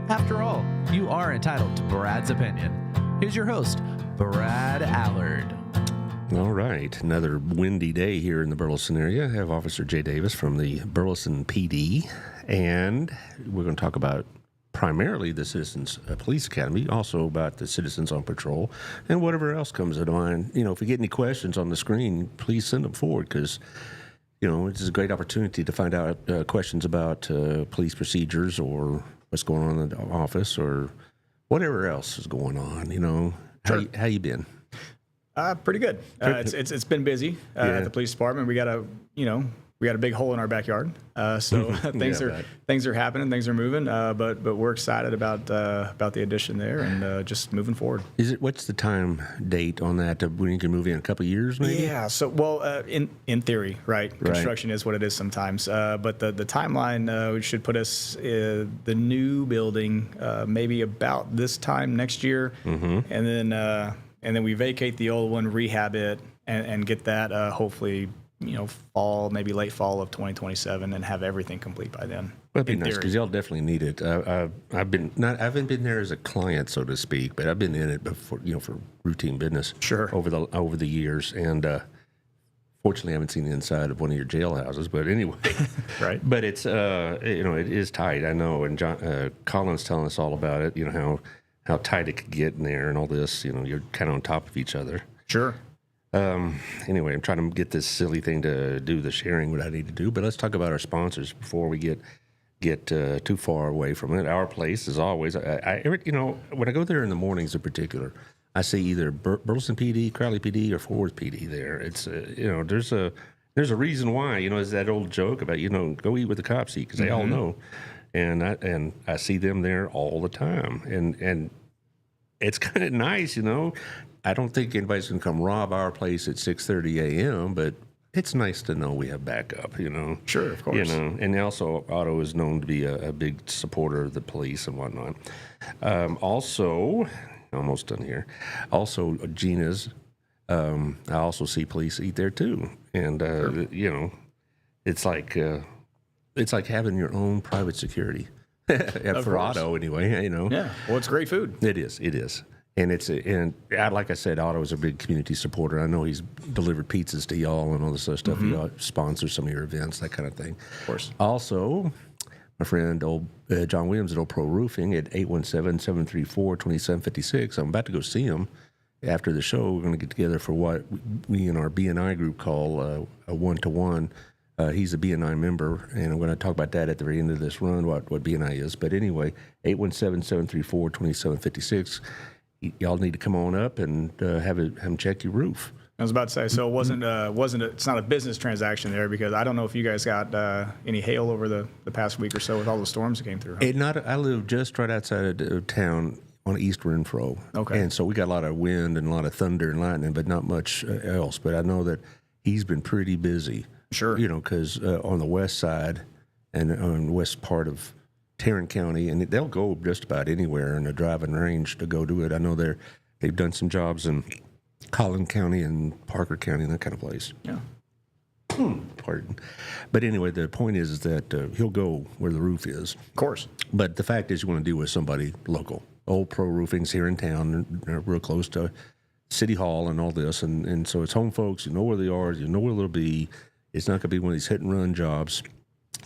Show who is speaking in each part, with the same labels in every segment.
Speaker 1: After all, you are entitled to Brad's opinion. Here's your host, Brad Allard.
Speaker 2: All right, another windy day here in the Burleson area. I have Officer Jay Davis from the Burleson PD, and we're going to talk about primarily the Citizens Police Academy, also about the Citizens on Patrol, and whatever else comes to mind. You know, if we get any questions on the screen, please send them forward because, you know, it's a great opportunity to find out questions about police procedures or what's going on in the office or whatever else is going on. You know,
Speaker 3: Sure.
Speaker 2: how you been?
Speaker 3: Pretty good. It's been busy at the police department. We got a big hole in our backyard, so things are happening, things are moving. But we're excited about the addition there and just moving forward.
Speaker 2: What's the time date on that? When you can move in a couple of years, maybe?
Speaker 3: Yeah. So in theory, right? Construction is what it is sometimes. But the timeline should put us the new building maybe about this time next year, and then we vacate the old one, rehab it, and get that hopefully, fall, maybe late fall of 2027, and have everything complete by then.
Speaker 2: That'd be nice because y'all definitely need it. I haven't been there as a client, so to speak, but I've been in it before, for routine business.
Speaker 3: Sure.
Speaker 2: Over the years, and fortunately, I haven't seen the inside of one of your jailhouses. But anyway,
Speaker 3: right.
Speaker 2: But it's it is tight. I know, and Colin's telling us all about it. How tight it could get in there and all this. You're kind of on top of each other.
Speaker 3: Sure.
Speaker 2: Anyway, I'm trying to get this silly thing to do the sharing what I need to do, but let's talk about our sponsors before we get too far away from it. Our place, as always, when I go there in the mornings in particular, I see either Burleson PD, Crowley PD, or Fort Worth PD there. It's there's a reason why. Is that old joke about go eat with the cops eat because they all know, and I see them there all the time, and it's kind of nice, I don't think anybody's going to come rob our place at 6:30 a.m., but it's nice to know we have backup,
Speaker 3: Sure, of course.
Speaker 2: And also Otto is known to be a big supporter of the police and whatnot. Also, almost done here. Also, Gina's, I also see police eat there too. And, it's like having your own private security. For Otto, anyway,
Speaker 3: Yeah, well, it's great food.
Speaker 2: It is. And like I said, Otto is a big community supporter. I know he's delivered pizzas to y'all and all this other stuff. He sponsors some of your events, that kind of thing.
Speaker 3: Of course.
Speaker 2: Also, my friend John Williams at Old Pro Roofing at 817-734-2756. I'm about to go see him after the show. We're going to get together for what we in our BNI group call a one-to-one. He's a BNI member, and I'm going to talk about that at the very end of this run, what BNI is. But anyway, 817-734-2756. Y'all need to come on up and have him check your roof.
Speaker 3: I was about to say, so it's not a business transaction there because I don't know if you guys got any hail over the past week or so with all the storms that came through.
Speaker 2: I live just right outside of town on East Renfro.
Speaker 3: Okay.
Speaker 2: And so we got a lot of wind and a lot of thunder and lightning, but not much else. But I know that he's been pretty busy.
Speaker 3: Sure.
Speaker 2: Because on the west side and on the west part of Tarrant County, and they'll go just about anywhere in a driving range to go do it. I know they've done some jobs in Collin County and Parker County and that kind of place.
Speaker 3: Yeah.
Speaker 2: Pardon. But anyway, the point is that he'll go where the roof is.
Speaker 3: Of course.
Speaker 2: But the fact is you want to deal with somebody local. Old Pro Roofing's here in town. They're real close to City Hall and all this. And so it's home folks. You know where they are. You know where they'll be. It's not going to be one of these hit-and-run jobs.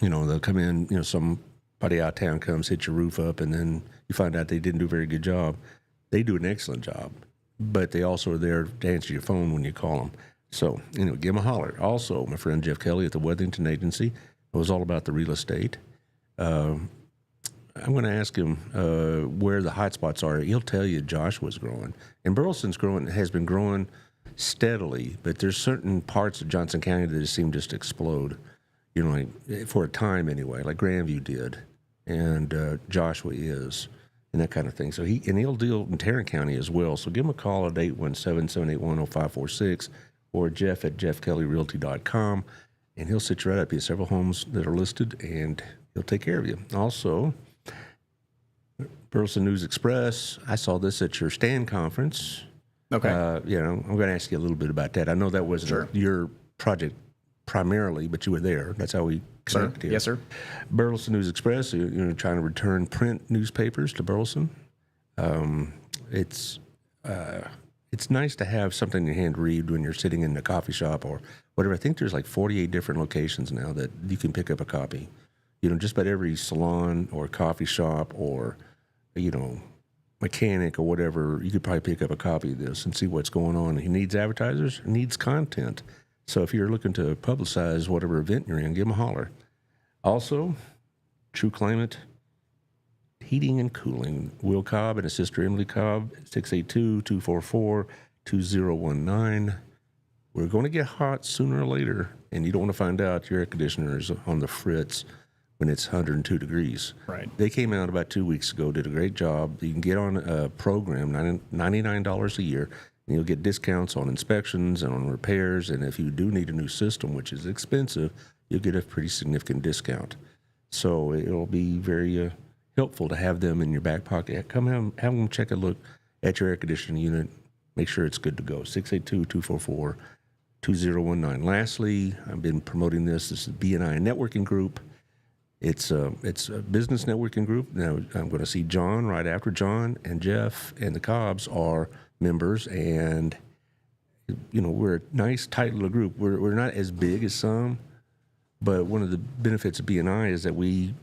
Speaker 2: They'll come in, somebody out of town comes, hit your roof up, and then you find out they didn't do a very good job. They do an excellent job, but they also are there to answer your phone when you call them. So, give them a holler. Also, my friend Jeff Kelly at the Weathington Agency knows all about the real estate. I'm going to ask him where the hot spots are. He'll tell you Joshua's growing. And Burleson's has been growing steadily, but there's certain parts of Johnson County that just seem just to explode, for a time anyway, like Grandview did. And Joshua is, and that kind of thing. So he'll deal in Tarrant County as well. So give him a call at 817-781-0546 or Jeff at jeffkellyrealty.com, and he'll sit you right up. He has several homes that are listed, and he'll take care of you. Also, Burleson News Express, I saw this at your stand conference.
Speaker 3: Okay.
Speaker 2: I'm going to ask you a little bit about that. I know that was your project primarily, but you were there. That's how we connected here.
Speaker 3: Yes, sir.
Speaker 2: Burleson News Express, trying to return print newspapers to Burleson. It's nice to have something in your hand to read when you're sitting in a coffee shop or whatever. I think there's like 48 different locations now that you can pick up a copy. Just about every salon or coffee shop or, mechanic or whatever, you could probably pick up a copy of this and see what's going on. He needs advertisers, needs content. So if you're looking to publicize whatever event you're in, give him a holler. Also, True Climate Heating and Cooling. Will Cobb and his sister Emily Cobb, 682-244-2019. We're going to get hot sooner or later, and you don't want to find out your air conditioner is on the fritz when it's 102 degrees.
Speaker 3: Right.
Speaker 2: They came out about 2 weeks ago, did a great job. You can get on a program, $99 a year, and you'll get discounts on inspections and on repairs. And if you do need a new system, which is expensive, you'll get a pretty significant discount. So it'll be very helpful to have them in your back pocket. Come have them check a look at your air conditioning unit. Make sure it's good to go. 682-244-2019. Lastly, I've been promoting this. This is BNI Networking Group. It's a business networking group. Now I'm going to see John right after. John and Jeff and the Cobbs are members, and we're a nice, tight little group. We're not as big as some, but one of the benefits of BNI is that we're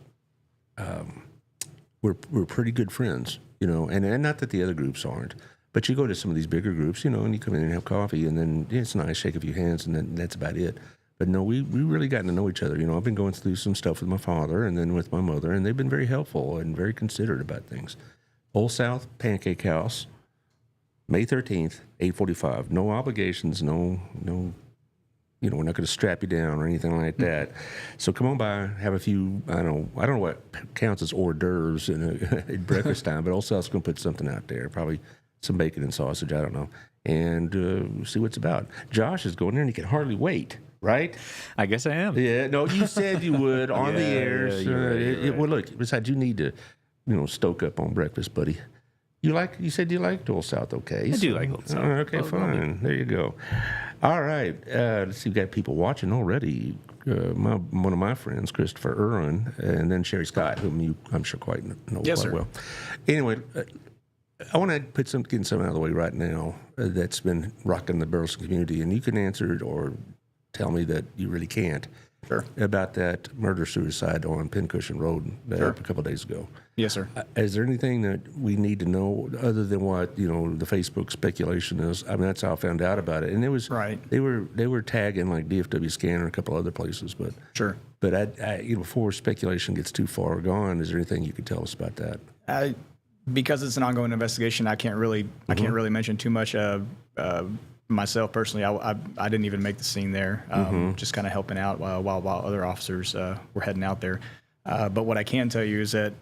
Speaker 2: pretty good friends. And not that the other groups aren't, but you go to some of these bigger groups, and you come in and have coffee, and then it's nice, shake a few hands, and then that's about it. But no, we really gotten to know each other. I've been going through some stuff with my father and then with my mother, and they've been very helpful and very considerate about things. Old South Pancake House, May 13th, 8:45. No obligations, no. We're not going to strap you down or anything like that. So come on by, have a few. I don't know what counts as hors d'oeuvres at breakfast time, but Old South's going to put something out there, probably some bacon and sausage. I don't know, and see what it's about. Josh is going there, and he can hardly wait. Right?
Speaker 4: I guess I am.
Speaker 2: Yeah. No, you said you would on the air.
Speaker 4: Yeah, you're right.
Speaker 2: Well, look. Besides, you need to, stoke up on breakfast, buddy. You said you liked Old South, okay?
Speaker 4: I do like Old South.
Speaker 2: Okay, fine. There you go. All right. Let's see. We've got people watching already. One of my friends, Christopher Irwin, and then Sherry Scott, whom I'm sure quite know
Speaker 3: Yes,
Speaker 2: quite
Speaker 3: sir.
Speaker 2: well. Anyway, I want to get something out of the way right now that's been rocking the Burleson community, and you can answer it or tell me that you really can't.
Speaker 3: Sure.
Speaker 2: About that murder-suicide on Pincushion Road a couple of days ago.
Speaker 3: Yes, sir.
Speaker 2: Is there anything that we need to know other than what the Facebook speculation is? I mean, that's how I found out about it, and it was
Speaker 3: Right.
Speaker 2: They were tagging like DFW Scanner and a couple other places, but
Speaker 3: Sure.
Speaker 2: But before speculation gets too far gone, is there anything you could tell us about that?
Speaker 3: Because it's an ongoing investigation, I can't really mention too much. Myself personally, I didn't even make the scene there, just kind of helping out while other officers were heading out there. But what I can tell you is that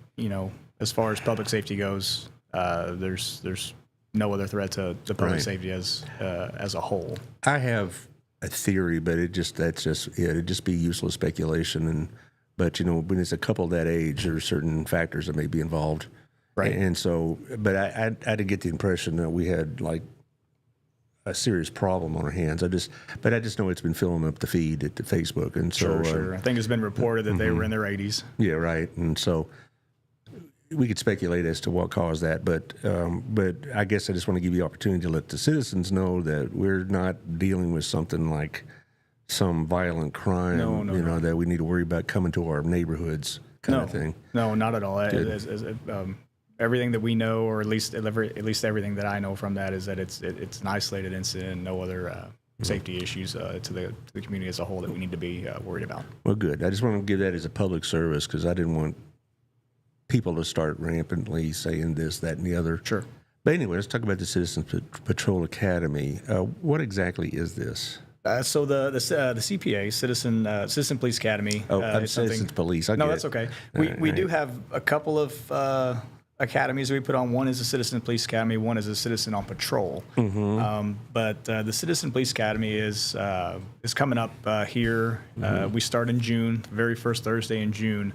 Speaker 3: as far as public safety goes, there's no other threat to public
Speaker 2: Right.
Speaker 3: safety as a whole.
Speaker 2: I have a theory, but it'd just be useless speculation. But when it's a couple that age, there are certain factors that may be involved.
Speaker 3: Right.
Speaker 2: And so, but I didn't get the impression that we had like a serious problem on our hands. I just know it's been filling up the feed at the Facebook, and so
Speaker 3: Sure. I think it's been reported that they were in their 80s.
Speaker 2: yeah, right. And so we could speculate as to what caused that, but I guess I just want to give you the opportunity to let the citizens know that we're not dealing with something like some violent crime,
Speaker 3: No.
Speaker 2: that we need to worry about coming to our neighborhoods kind of thing.
Speaker 3: No, not at all. Everything that we know, or at least everything that I know from that, is that it's an isolated incident, no other safety issues to the community as a whole that we need to be worried about.
Speaker 2: Well, good. I just want to give that as a public service because I didn't want people to start rampantly saying this, that, and the other.
Speaker 3: Sure.
Speaker 2: But anyway, let's talk about the Citizens Patrol Academy. What exactly is this?
Speaker 3: So the CPA, Citizen Police Academy.
Speaker 2: I'm
Speaker 3: is something.
Speaker 2: Citizens Police. I
Speaker 3: No,
Speaker 2: get
Speaker 3: that's
Speaker 2: it.
Speaker 3: okay.
Speaker 2: All
Speaker 3: We
Speaker 2: right.
Speaker 3: do have a couple of academies that we put on. One is the Citizen Police Academy. One is a Citizen on Patrol. But the Citizen Police Academy is coming up here. We start in June, the very first Thursday in June,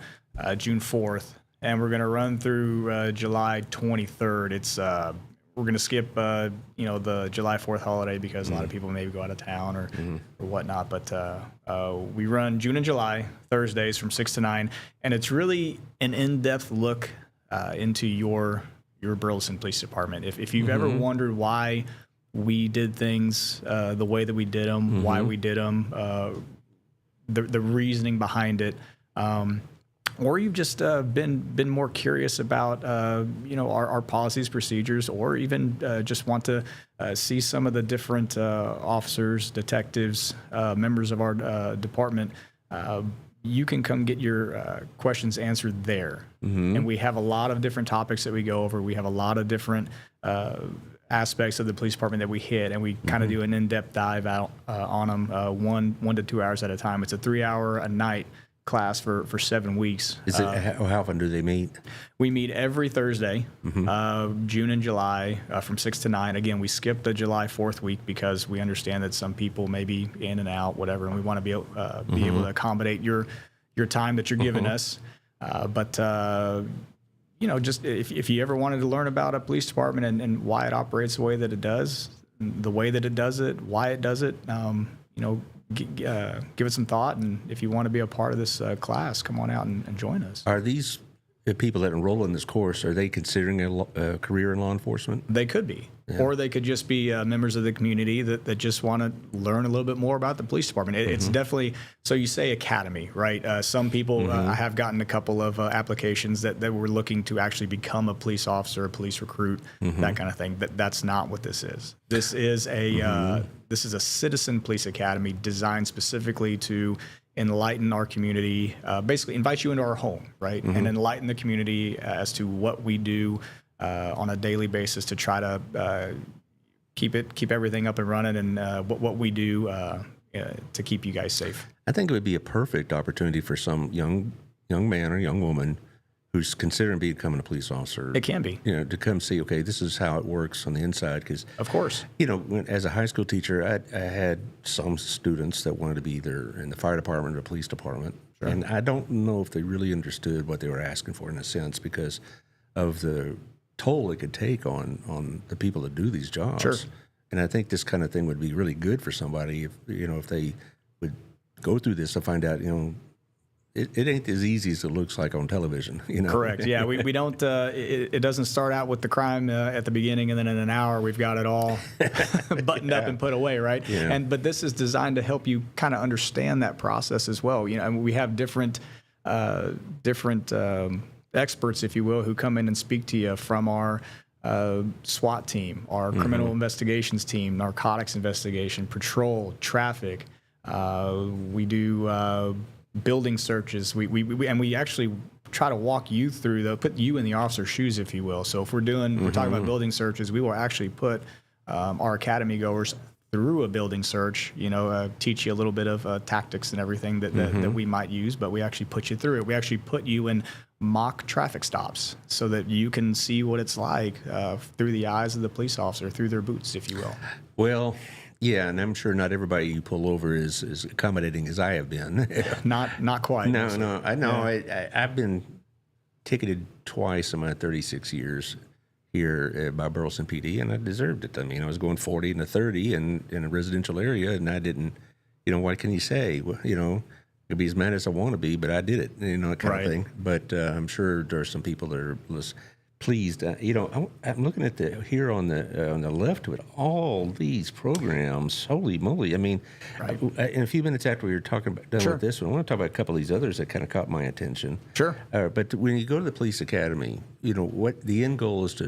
Speaker 3: June 4th, and we're going to run through July 23rd. we're going to skip, the July 4th holiday because a lot of people maybe go out of town or whatnot. But we run June and July Thursdays from 6 to 9, and it's really an in-depth look into your Burleson Police Department. If you've ever wondered why we did things the way that we did them, why we did them, the reasoning behind it. Or you've just been more curious about our policies, procedures, or even just want to see some of the different officers, detectives, members of our department. You can come get your questions answered there. And we have a lot of different topics that we go over. We have a lot of different aspects of the police department that we hit, and we kind of do an in-depth dive out on them 1 to 2 hours at a time. It's a 3-hour a night class for 7 weeks.
Speaker 2: Is it how often do they meet?
Speaker 3: We meet every Thursday, June and July, from 6 to 9. Again, we skip the July 4th week because we understand that some people may be in and out, whatever, and we want to be able to accommodate your time that you're giving us. Just if you ever wanted to learn about a police department and why it operates the way that it does, the way that it does it, why it does it, give it some thought, and if you want to be a part of this class, come on out and join us.
Speaker 2: Are these people that enroll in this course, are they considering a career in law enforcement?
Speaker 3: They could be. Or they could just be members of the community that just want to learn a little bit more about the police department. It's definitely, so you say academy, right? Some people, I have gotten a couple of applications that were looking to actually become a police officer, a police recruit, that kind of thing. That's not what this is. This is a citizen police academy designed specifically to enlighten our community, basically invite you into our home, right? And enlighten the community as to what we do on a daily basis to try to keep everything up and running, and what we do to keep you guys safe.
Speaker 2: I think it would be a perfect opportunity for some young man or young woman who's considering becoming a police officer.
Speaker 3: It can be.
Speaker 2: To come see, okay, this is how it works on the inside. Because,
Speaker 3: of course,
Speaker 2: as a high school teacher, I had some students that wanted to be either in the fire department or the police department. Sure. And I don't know if they really understood what they were asking for in a sense because of the toll it could take on the people that do these jobs.
Speaker 3: Sure.
Speaker 2: And I think this kind of thing would be really good for somebody if they would go through this to find out, it ain't as easy as it looks like on television.
Speaker 3: Correct. Yeah, we don't. It doesn't start out with the crime at the beginning, and then in an hour we've got it all buttoned up and put away, right?
Speaker 2: Yeah.
Speaker 3: But this is designed to help you kind of understand that process as well. And we have different experts, if you will, who come in and speak to you from our SWAT team, our criminal investigations team, narcotics investigation, patrol, traffic. We do building searches. We actually try to walk you through put you in the officer's shoes, if you will. So if we're talking about building searches, we will actually put our academy goers through a building search, teach you a little bit of tactics and everything that we might use, but we actually put you through it. We actually put you in mock traffic stops so that you can see what it's like through the eyes of the police officer, through their boots, if you will.
Speaker 2: Well, yeah, and I'm sure not everybody you pull over is accommodating as I have been.
Speaker 3: Not quite.
Speaker 2: No. I know. Yeah. I've been ticketed twice in my 36 years here by Burleson PD, and I deserved it. I mean, I was going 40 and a 30 in a residential area, and I didn't. What can you say? Well, I'd be as mad as I want to be, but I did it. That kind of thing. But I'm sure there are some people that are pleased. I'm looking at here on the left with all these programs. Holy moly! I mean, in a few minutes after we were done with this one, I want to talk about a couple of these others that kind of caught my attention.
Speaker 3: Sure.
Speaker 2: But when you go to the police academy, what the end goal is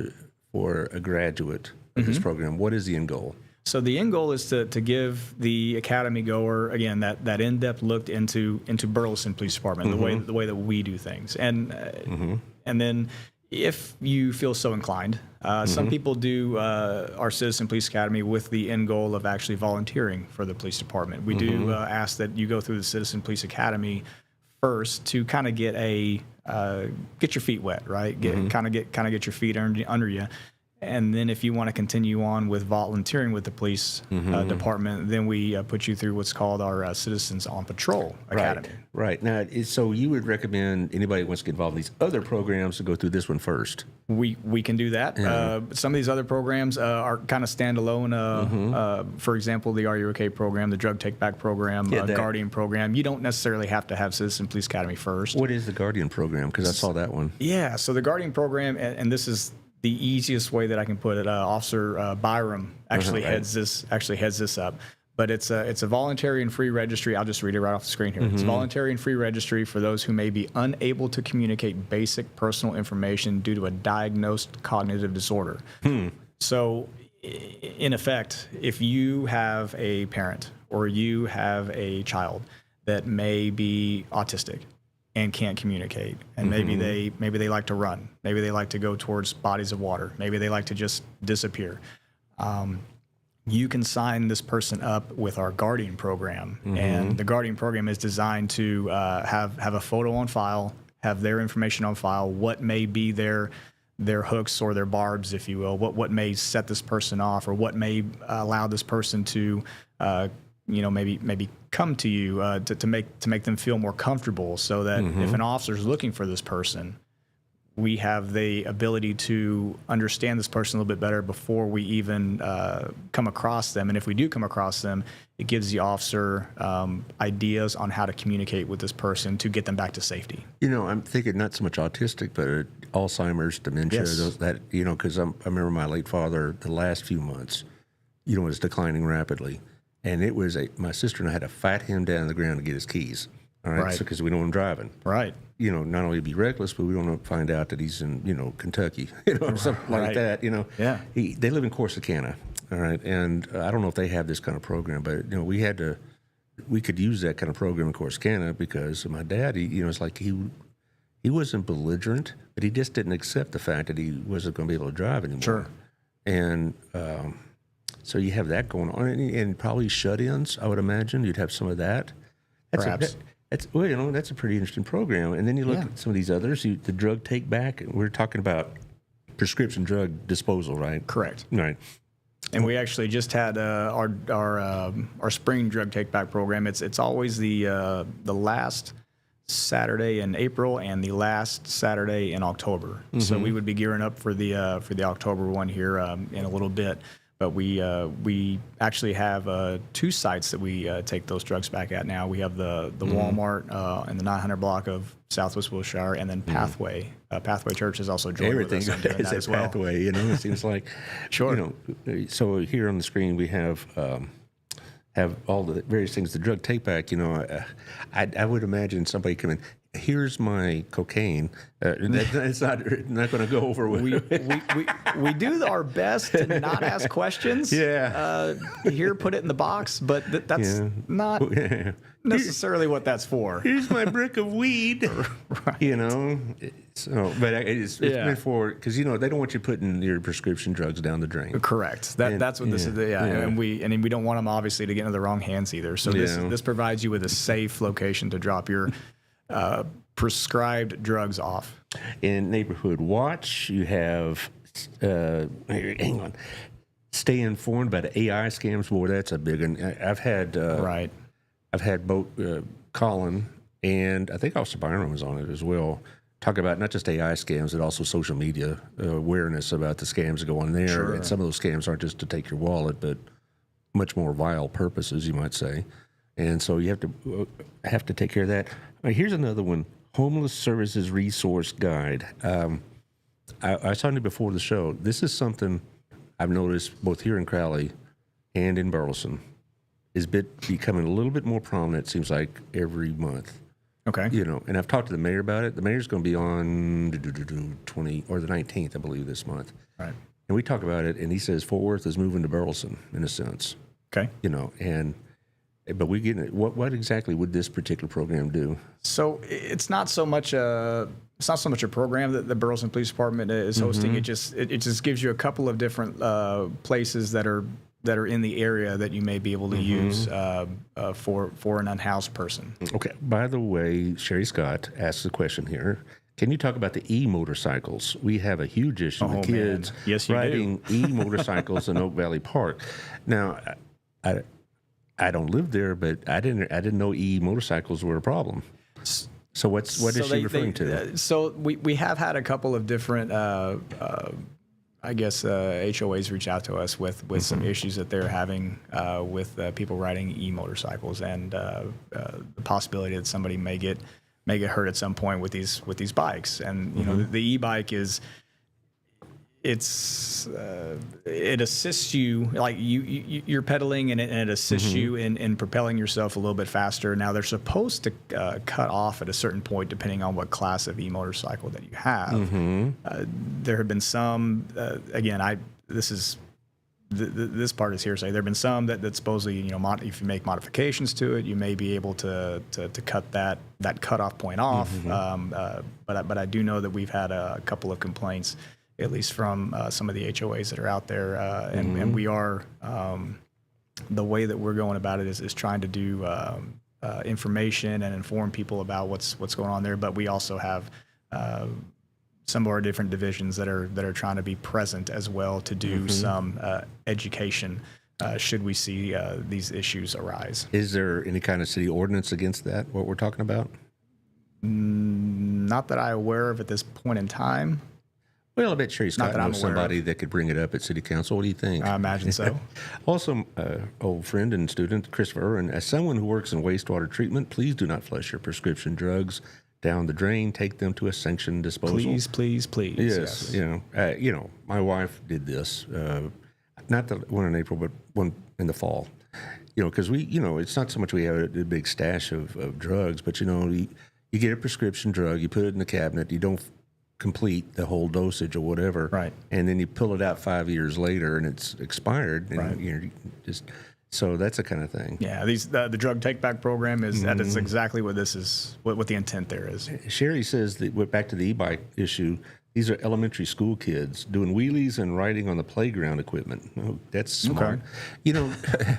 Speaker 2: for a graduate of this program. What is the end goal?
Speaker 3: So the end goal is to give the academy goer, again, that in-depth look into Burleson Police Department, the way that we do things, and then if you feel so inclined, some people do our Citizen Police Academy with the end goal of actually volunteering for the police department. We do ask that you go through the Citizen Police Academy first to kind of get your feet wet, right? Kind of get your feet under you. And then if you want to continue on with volunteering with the police department, then we put you through what's called our Citizens on Patrol Academy.
Speaker 2: Right. Now, so you would recommend anybody who wants to get involved in these other programs to go through this one first?
Speaker 3: We can do that. Some of these other programs are kind of standalone. For example, the Are You OK program, the Drug Take Back program, Guardian program. You don't necessarily have to have Citizen Police Academy first.
Speaker 2: What is the Guardian program? Because I saw that one.
Speaker 3: Yeah, so the Guardian program, and this is the easiest way that I can put it. Officer Byram actually heads this up. But it's a voluntary and free registry. I'll just read it right off the screen here. It's a voluntary and free registry for those who may be unable to communicate basic personal information due to a diagnosed cognitive disorder. So, in effect, if you have a parent or you have a child that may be autistic and can't communicate, and maybe they like to run, maybe they like to go towards bodies of water, maybe they like to just disappear. You can sign this person up with our Guardian program, and the Guardian program is designed to have a photo on file, have their information on file, what may be their hooks or their barbs, if you will, what may set this person off, or what may allow this person to maybe come to you to make them feel more comfortable, so that if an officer is looking for this person, we have the ability to understand this person a little bit better before we even come across them. And if we do come across them, it gives the officer ideas on how to communicate with this person to get them back to safety.
Speaker 2: I'm thinking not so much autistic, but Alzheimer's, dementia, because I remember my late father, the last few months, was declining rapidly. And it was my sister and I had to fight him down to the ground to get his keys. All right. Because we don't want him driving. Right. Not only be reckless, but we don't want to find out that he's in, Kentucky, something like that, Yeah. They live in Corsicana. All right. And I don't know if they have this kind of program, but, we could use that kind of program in Corsicana because my dad, it's like he wasn't belligerent, but he just didn't accept the fact that he wasn't going to be able to drive anymore. Sure. And, so you have that going on, and probably shut-ins, I would imagine. You'd have some of that.
Speaker 3: Perhaps.
Speaker 2: That's a pretty interesting program. And then you look at some of these others, the drug take back. We're talking about prescription drug disposal, right?
Speaker 3: Correct.
Speaker 2: Right.
Speaker 3: And we actually just had our spring drug take back program. It's always the last Saturday in April and the last Saturday in October. So we would be gearing up for the October one here in a little bit. But we actually have 2 sites that we take those drugs back at now. We have the Walmart in the 900 block of Southwest Wilshire, and then Pathway. Pathway Church is also joined with us on doing that as well.
Speaker 2: Pathway, it seems like.
Speaker 3: Sure.
Speaker 2: So here on the screen we have all the various things. The drug take back, I would imagine somebody coming. Here's my cocaine. It's not going to go over with.
Speaker 3: We do our best to not ask questions. Yeah. Here, put it in the box, but that's not necessarily what that's for.
Speaker 2: Here's my brick of weed. Right. So, but it's meant for, because they don't want you putting your prescription drugs down the drain.
Speaker 3: Correct. That's what this is. And we don't want them obviously to get into the wrong hands either. So this provides you with a safe location to drop your prescribed drugs off.
Speaker 2: In Neighborhood Watch, you have hang on, stay informed about the AI scams. Boy, that's a big one. I've had I've had both Colin and I think Officer Byron was on it as well. Talk about not just AI scams, but also social media awareness about the scams that go on there. Sure. And some of those scams aren't just to take your wallet, but much more vile purposes, you might say. And so you have to take care of that. All right, here's another one: Homeless Services Resource Guide. I saw it before the show. This is something I've noticed both here in Crowley and in Burleson is becoming a little bit more prominent. It seems like every month.
Speaker 3: Okay.
Speaker 2: And I've talked to the mayor about it. The mayor's going to be on 20 or the 19th, I believe, this month.
Speaker 3: Right.
Speaker 2: And we talk about it, and he says Fort Worth is moving to Burleson in a sense.
Speaker 3: Okay.
Speaker 2: But we get it. What exactly would this particular program do?
Speaker 3: So it's not so much a program that the Burleson Police Department is hosting. It just gives you a couple of different places that are in the area that you may be able to use for an unhoused person.
Speaker 2: Okay. By the way, Sherry Scott asks a question here. Can you talk about the e-motorcycles? We have a huge issue with kids
Speaker 3: Yes, you
Speaker 2: riding e-motorcycles in Oak Valley Park. Now, I don't live there, but I didn't know e-motorcycles were a problem. So what is she referring to?
Speaker 3: So we have had a couple of different, I guess, HOAs reach out to us with some issues that they're having with people riding e-motorcycles and the possibility that somebody may get hurt at some point with these bikes. And you know, the e-bike it assists you, like you're pedaling and it assists you in propelling yourself a little bit faster. Now they're supposed to cut off at a certain point depending on what class of e-motorcycle that you have. There have been some, again, this part is hearsay. There have been some that supposedly, you know, if you make modifications to it, you may be able to cut that cutoff point off. But I do know that we've had a couple of complaints, at least from some of the HOAs that are out there, and we are the way that we're going about it is trying to do information and inform people about what's going on there. But we also have some of our different divisions that are trying to be present as well to do some education should we see these issues arise.
Speaker 2: Is there any kind of city ordinance against that, what we're talking about?
Speaker 3: Not that I'm aware of at this point in time.
Speaker 2: Well, I bet Sherry Scott knows somebody that could bring it up at City Council. What do you think?
Speaker 3: I imagine so.
Speaker 2: Also, old friend and student Christopher, and as someone who works in wastewater treatment, please do not flush your prescription drugs down the drain. Take them to a sanctioned disposal.
Speaker 3: Please.
Speaker 2: Yes. You know, my wife did this. Not the one in April, but one in the fall. You know, because it's not so much we have a big stash of drugs, but you get a prescription drug, you put it in the cabinet, you don't complete the whole dosage or whatever,
Speaker 3: right?
Speaker 2: And then you pull it out 5 years later and it's expired, and
Speaker 3: right.
Speaker 2: you're just so that's the kind of thing.
Speaker 3: Yeah, the drug take back program is that is exactly what this is. What the intent there is.
Speaker 2: Sherry says that we're back to the e-bike issue. These are elementary school kids doing wheelies and riding on the playground equipment. Oh, that's smart. Okay.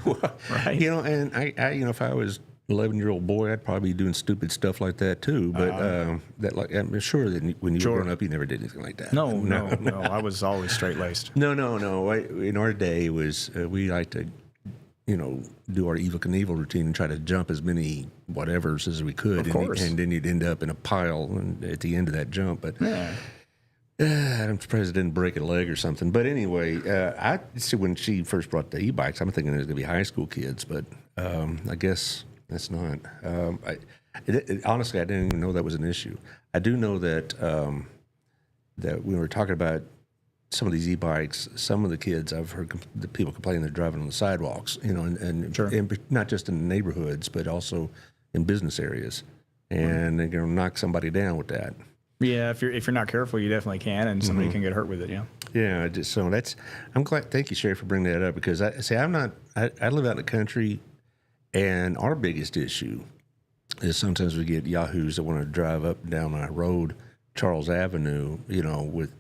Speaker 3: Right.
Speaker 2: And I if I was 11-year-old boy, I'd probably be doing stupid stuff like that too. But I'm sure that when you were growing up, you never did anything like that.
Speaker 3: No. I was always straight laced.
Speaker 2: No. In our day, it was we like to, do our Evel Knievel routine and try to jump as many whatevers as we could,
Speaker 3: of course.
Speaker 2: And then you'd end up in a pile at the end of that jump. But
Speaker 3: yeah.
Speaker 2: I'm surprised it didn't break a leg or something. But anyway, I see when she first brought the e-bikes, I'm thinking it was going to be high school kids, but I guess. That's not. Honestly, I didn't even know that was an issue. I do know that that we were talking about some of these e-bikes. Some of the kids, I've heard the people complaining they're driving on the sidewalks, and not just in the neighborhoods, but also in business areas, and they're going to knock somebody down with that.
Speaker 3: Yeah, if you're not careful, you definitely can, and somebody can get hurt with it. Yeah.
Speaker 2: Yeah. I'm glad. Thank you, Sherry, for bringing that up, because I live out in the country. And our biggest issue is sometimes we get yahoos that want to drive up and down my road, Charles Avenue, with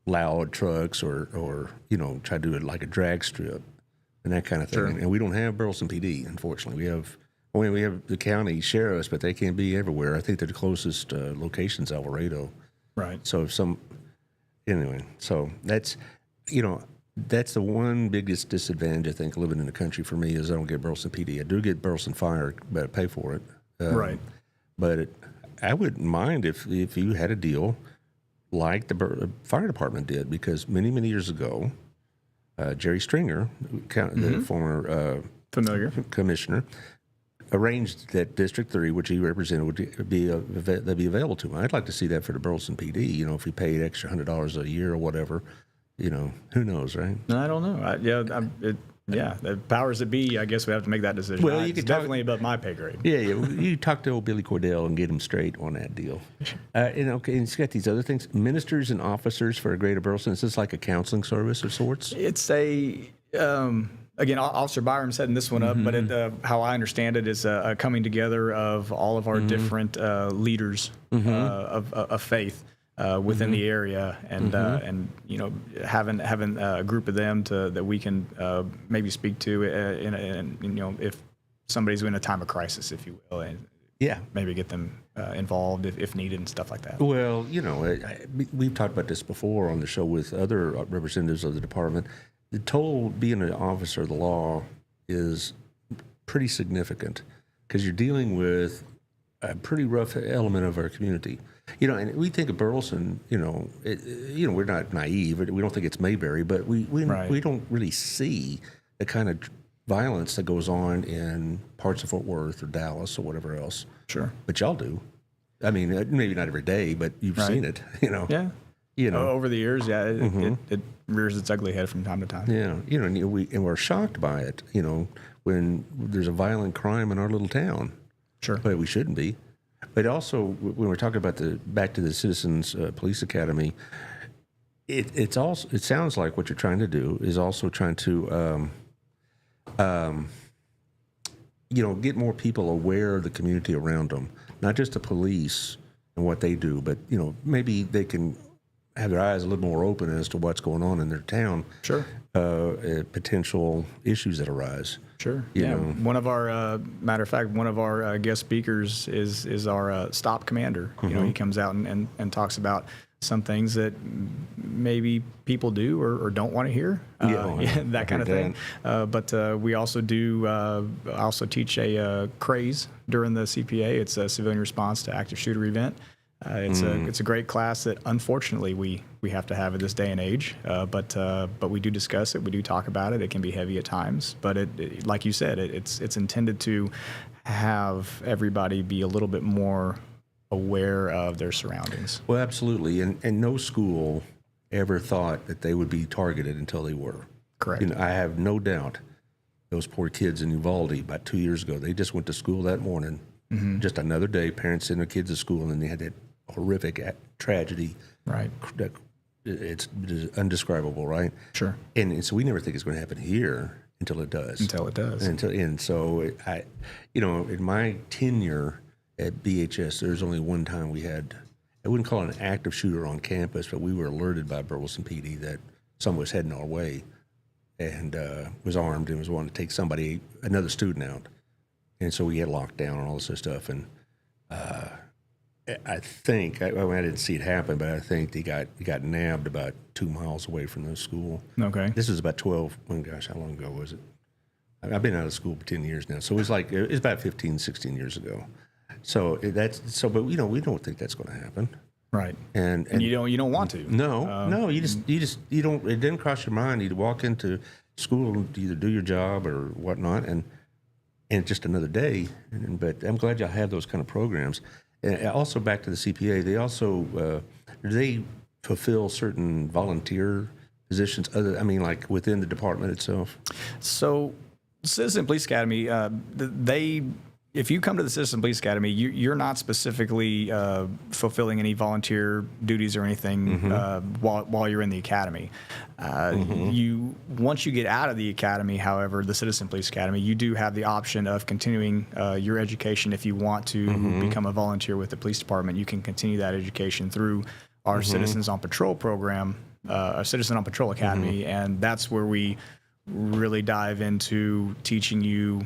Speaker 2: loud trucks or try to do it like a drag strip and that kind of thing. Sure. And we don't have Burleson PD, unfortunately. We have the county sheriffs, but they can't be everywhere. I think the closest location's El Laredo.
Speaker 3: Right.
Speaker 2: So that's, that's the one biggest disadvantage, I think, living in the country for me is I don't get Burleson PD. I do get Burleson Fire, but I pay for it.
Speaker 3: Right.
Speaker 2: But I wouldn't mind if you had a deal like the fire department did, because many, many years ago, Jerry Stringer, the former
Speaker 3: familiar
Speaker 2: commissioner, arranged that District 3, which he represented, would be available to him. I'd like to see that for the Burleson PD, if he paid extra $100 a year or whatever. Who knows, right?
Speaker 3: I don't know. The powers that be, I guess we have to make that decision.
Speaker 2: Well,
Speaker 3: it's definitely above my pay grade.
Speaker 2: Yeah. You talk to old Billy Cordell and get him straight on that deal. And it's got these other things. Ministers and officers for a Greater Burleson. Is this like a counseling service of sorts? It's
Speaker 3: again, Officer Byram setting this one up, but how I understand it is a coming together of all of our different leaders of faith. Within the area, and having a group of them that we can maybe speak to if somebody's in a time of crisis, if you will, and maybe get them involved if needed and stuff like that.
Speaker 2: Well, we've talked about this before on the show with other representatives of the department. The toll being an officer of the law is pretty significant because you're dealing with a pretty rough element of our community. And we think of Burleson, we're not naive. We don't think it's Mayberry, but we don't really see the kind of violence that goes on in parts of Fort Worth or Dallas or whatever else.
Speaker 3: Sure.
Speaker 2: But y'all do. I mean, maybe not every day, but you've seen it,
Speaker 3: Yeah. Over the years, it rears its ugly head from time to time.
Speaker 2: Yeah. And we're shocked by it, when there's a violent crime in our little town.
Speaker 3: Sure.
Speaker 2: But we shouldn't be. But also, when we're talking about back to the Citizens Police Academy, it sounds like what you're trying to do is also trying to, get more people aware of the community around them, not just the police and what they do, but maybe they can have their eyes a little more open as to what's going on in their town.
Speaker 3: Sure.
Speaker 2: Potential issues that arise.
Speaker 3: Sure.
Speaker 2: You know.
Speaker 3: One of our matter of fact, one of our guest speakers is our stop commander. He comes out and talks about some things that maybe people do or don't want to hear, that kind of thing. But we also also teach a craze during the CPA. It's a civilian response to active shooter event. It's a great class that unfortunately we have to have at this day and age. But we do discuss it. We do talk about it. It can be heavy at times, but it like you said, it's intended to have everybody be a little bit more aware of their surroundings.
Speaker 2: Well, absolutely, and no school ever thought that they would be targeted until they were.
Speaker 3: Correct.
Speaker 2: I have no doubt those poor kids in Uvalde about 2 years ago, they just went to school that morning, just another day, parents sent their kids to school, and then they had that horrific tragedy.
Speaker 3: Right.
Speaker 2: It's undescribable, right?
Speaker 3: Sure.
Speaker 2: And so we never think it's going to happen here until it does. And so in my tenure at BHS, there's only one time we had, I wouldn't call it an active shooter on campus, but we were alerted by Burleson PD that someone was heading our way and was armed and was wanting to take another student out. And so we had locked down and all this other stuff. And I think, I didn't see it happen, but I think he got nabbed about 2 miles away from the school.
Speaker 3: Okay.
Speaker 2: This was about how long ago was it? I've been out of school for 10 years now. So it was about 15, 16 years ago. But we don't think that's going to happen.
Speaker 3: Right.
Speaker 2: And
Speaker 3: you don't want to.
Speaker 2: No, you don't, it didn't cross your mind. You'd walk into school and either do your job or whatnot, and just another day. But I'm glad y'all have those kind of programs. And also back to the CPA, they also, they fulfill certain volunteer positions, like within the department itself?
Speaker 3: So Citizen Police Academy, if you come to the Citizen Police Academy, you're not specifically fulfilling any volunteer duties or anything while you're in the academy. Once you get out of the academy, however, the Citizen Police Academy, you do have the option of continuing your education. If you want to become a volunteer with the police department, you can continue that education through our Citizens on Patrol program, Citizen on Patrol Academy, and that's where we really dive into teaching you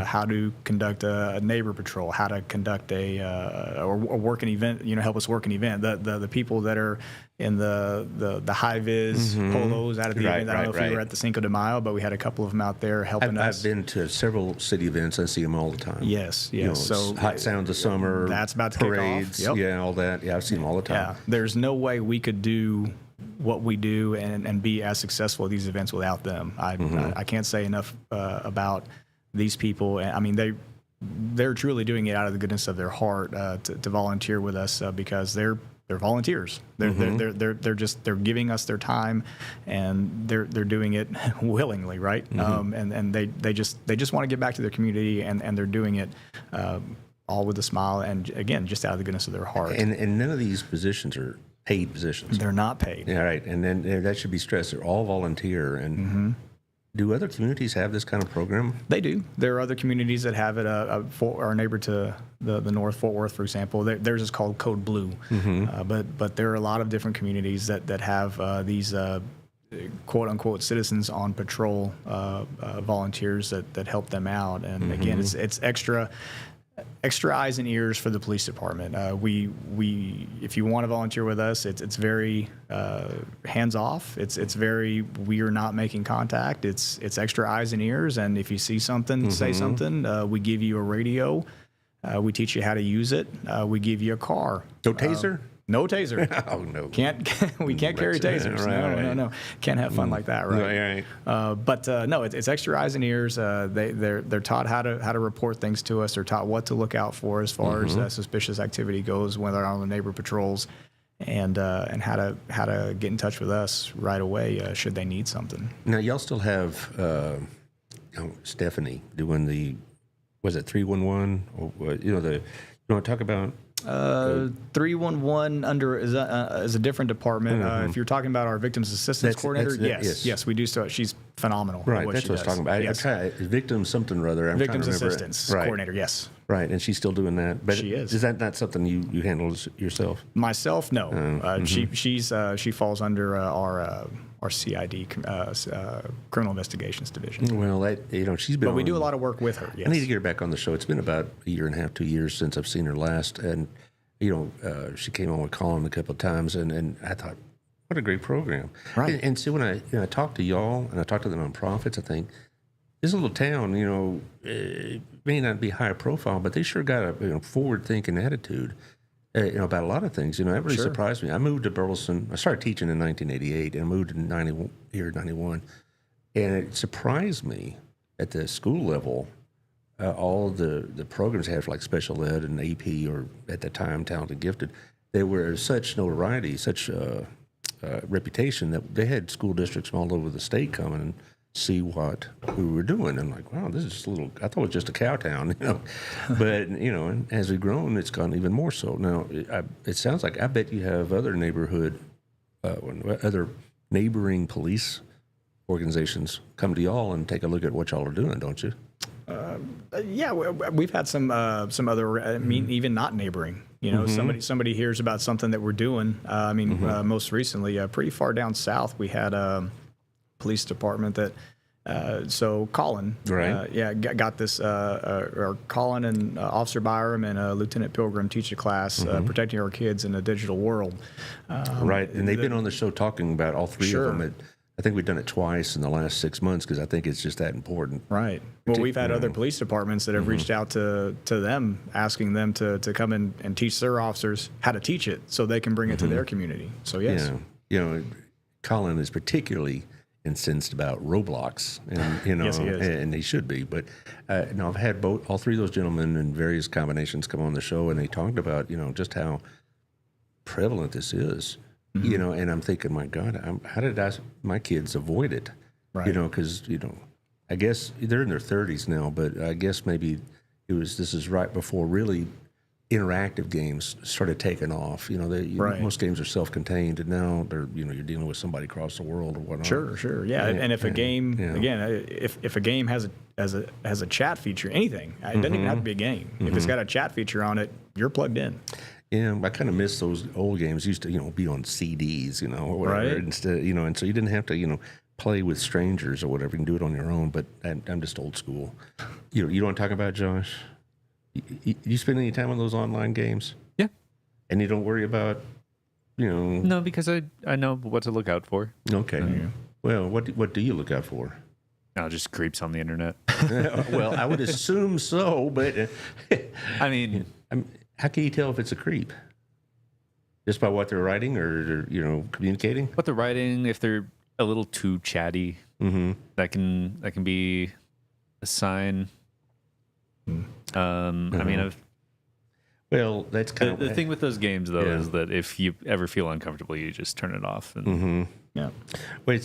Speaker 3: how to conduct a neighbor patrol, how to conduct or work an event. Help us work an event. The people that are in the high vis polos out at the event. I don't know if you were at the Cinco de Mayo, but we had a couple of them out there helping us.
Speaker 2: I've been to several city events. I see them all the time.
Speaker 3: Yes.
Speaker 2: So Hot Sounds of Summer.
Speaker 3: That's about to
Speaker 2: parades,
Speaker 3: kick off. Yep.
Speaker 2: Yeah, all that. Yeah, I've seen them all the time.
Speaker 3: Yeah. There's no way we could do what we do and be as successful at these events without them. I can't say enough about these people. I mean, they're truly doing it out of the goodness of their heart to volunteer with us because they're volunteers. They're giving us their time, and they're doing it willingly, right? And they just want to get back to their community, and they're doing it all with a smile, and again, just out of the goodness of their heart.
Speaker 2: And none of these positions are paid positions.
Speaker 3: They're not paid.
Speaker 2: Yeah, right. And then that should be stressed. They're all volunteer. And do other communities have this kind of program?
Speaker 3: They do. There are other communities that have it. Our neighbor to the north, Fort Worth, for example, theirs is called Code Blue. But there are a lot of different communities that have these quote unquote citizens on patrol volunteers that help them out. And again, it's extra. extra eyes and ears for the police department. We if you want to volunteer with us, it's very hands off. It's very, we are not making contact. It's extra eyes and ears. And if you see something, say something. We give you a radio. We teach you how to use it. We give you a car.
Speaker 2: No taser?
Speaker 3: No taser.
Speaker 2: Oh no.
Speaker 3: We can't carry tasers. No. Can't have fun like that, right? But no, it's extra eyes and ears. They're taught how to report things to us. They're taught what to look out for as far as suspicious activity goes when they're on the neighbor patrols, and how to get in touch with us right away should they need something.
Speaker 2: Now y'all still have Stephanie doing the, was it 311? Or, you want to talk about?
Speaker 3: 311 under is a different department. If you're talking about our victims assistance coordinator, yes, we do. So she's phenomenal.
Speaker 2: Right, that's what I was talking about.
Speaker 3: Yes.
Speaker 2: Victim something or other.
Speaker 3: Victims assistance coordinator. Yes.
Speaker 2: Right, and she's still doing that. But
Speaker 3: she is.
Speaker 2: Is that not something you handle yourself?
Speaker 3: Myself, no. She falls under our CID, Criminal Investigations Division.
Speaker 2: Well, she's been.
Speaker 3: But we do a lot of work with her. Yes.
Speaker 2: I need to get her back on the show. It's been about a year and a half, 2 years since I've seen her last, and she came on with Colin a couple of times, and I thought, what a great program.
Speaker 3: Right.
Speaker 2: And so when I talk to y'all and I talk to the nonprofits, I think this little town, it may not be high profile, but they sure got a forward-thinking attitude. About a lot of things. That really surprised me. I moved to Burleson. I started teaching in 1988, and I moved in 91, and it surprised me at the school level, all the programs they had for like special ed and AP, or at the time talented gifted, they were such notoriety, such reputation that they had school districts from all over the state come and see what we were doing. And like, wow, this is just I thought it was just a cow town, But, and as we've grown, it's gone even more so. Now, it sounds like, I bet you have other other neighboring police organizations come to y'all and take a look at what y'all are doing, don't you?
Speaker 3: Yeah, we've had some other, even not neighboring. Somebody hears about something that we're doing. Most recently, pretty far down south, we had police department that so Colin got this or Colin and Officer Byram and Lieutenant Pilgrim teach a class protecting our kids in a digital world,
Speaker 2: and they've been on the show talking about all three of them. I think we've done it twice in the last 6 months because I think it's just that important.
Speaker 3: Right. Well, we've had other police departments that have reached out to them, asking them to come in and teach their officers how to teach it so they can bring it to their community. So yes,
Speaker 2: Colin is particularly incensed about Roblox, and
Speaker 3: yes, he is.
Speaker 2: And he should be. But I've had all three of those gentlemen in various combinations come on the show, and they talked about just how prevalent this is. And I'm thinking, my God, how did my kids avoid it? Right. Because I guess they're in their 30s now, but I guess maybe this is right before really interactive games started taking off. Most games are self-contained, and now they're you're dealing with somebody across the world or whatnot.
Speaker 3: Sure, yeah. And if a game if a game has a chat feature, anything, it doesn't even have to be a game. If it's got a chat feature on it, you're plugged in.
Speaker 2: Yeah, I kind of miss those old games. Used to be on CDs, or whatever.
Speaker 3: Right.
Speaker 2: Instead, and so you didn't have to play with strangers or whatever. You can do it on your own. But I'm just old school. You don't want to talk about, Josh? You spend any time on those online games?
Speaker 4: Yeah.
Speaker 2: And you don't worry about,
Speaker 4: No, because I know what to look out for.
Speaker 2: Okay. Well, what do you look out for?
Speaker 4: Just creeps on the internet.
Speaker 2: Well, I would assume so, but
Speaker 4: I mean,
Speaker 2: how can you tell if it's a creep? Just by what they're writing or communicating?
Speaker 4: What they're writing, if they're a little too chatty, that can be a sign. I mean,
Speaker 2: well, that's kind of
Speaker 4: the thing with those games, though, is that if you ever feel uncomfortable, you just turn it off. And
Speaker 3: Yeah.
Speaker 2: Well,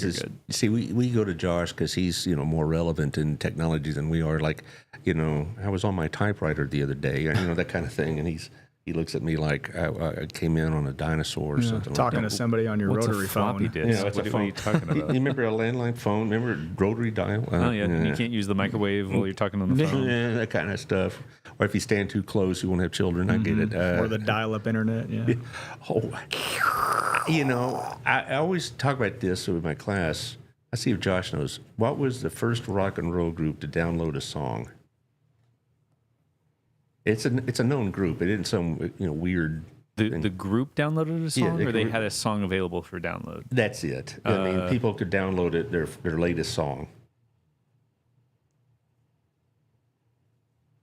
Speaker 2: see, we go to Josh because he's more relevant in technology than we are. Like, I was on my typewriter the other day, that kind of thing, and he looks at me like I came in on a dinosaur or something.
Speaker 3: Talking
Speaker 2: like
Speaker 3: to somebody on your rotary phone.
Speaker 4: Disk?
Speaker 2: Yeah,
Speaker 4: what are you talking about?
Speaker 2: You remember a landline phone? Remember rotary dial?
Speaker 4: You can't use the microwave while you're talking on the phone.
Speaker 2: Yeah, that kind of stuff. Or if you stand too close, you won't have children. I get it.
Speaker 3: Or the dial-up internet. Yeah.
Speaker 2: I always talk about this with my class. I see if Josh knows. What was the first rock and roll group to download a song? It's a known group. It isn't some weird.
Speaker 4: The group downloaded a song,
Speaker 2: the
Speaker 4: or they
Speaker 2: group-
Speaker 4: had a song available for download?
Speaker 2: That's it. I mean, people could download it, their latest song.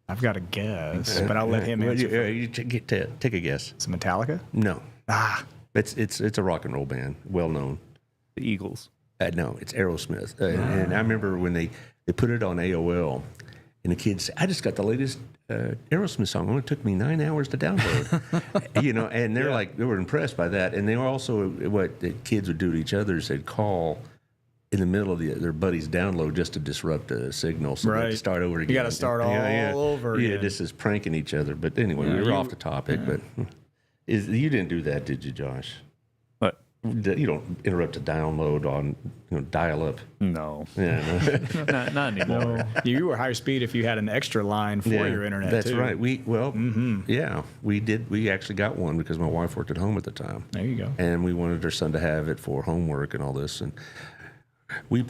Speaker 3: I've got a guess, but I'll let him answer.
Speaker 2: You take a guess.
Speaker 3: It's Metallica?
Speaker 2: No,
Speaker 3: Ah,
Speaker 2: it's a rock and roll band, well known.
Speaker 4: The Eagles.
Speaker 2: No, it's Aerosmith. And I remember when they put it on AOL, and the kids said, I just got the latest Aerosmith song. It only took me 9 hours to download. And they're like, they were impressed by that. And they were also, what the kids would do to each other is they'd call in the middle of their buddy's download just to disrupt the signal. So they had to start over again.
Speaker 3: You got to start all over again.
Speaker 2: Yeah, this is pranking each other. But anyway, we were off the topic. But you didn't do that, did you, Josh?
Speaker 4: What?
Speaker 2: You don't interrupt a download on dial-up.
Speaker 4: No.
Speaker 2: Yeah, no.
Speaker 4: not anymore.
Speaker 3: you were higher speed if you had an extra line for your internet.
Speaker 2: That's
Speaker 3: too.
Speaker 2: right. We did. We actually got one because my wife worked at home at the time.
Speaker 3: There you go.
Speaker 2: And we wanted our son to have it for homework and all this. And we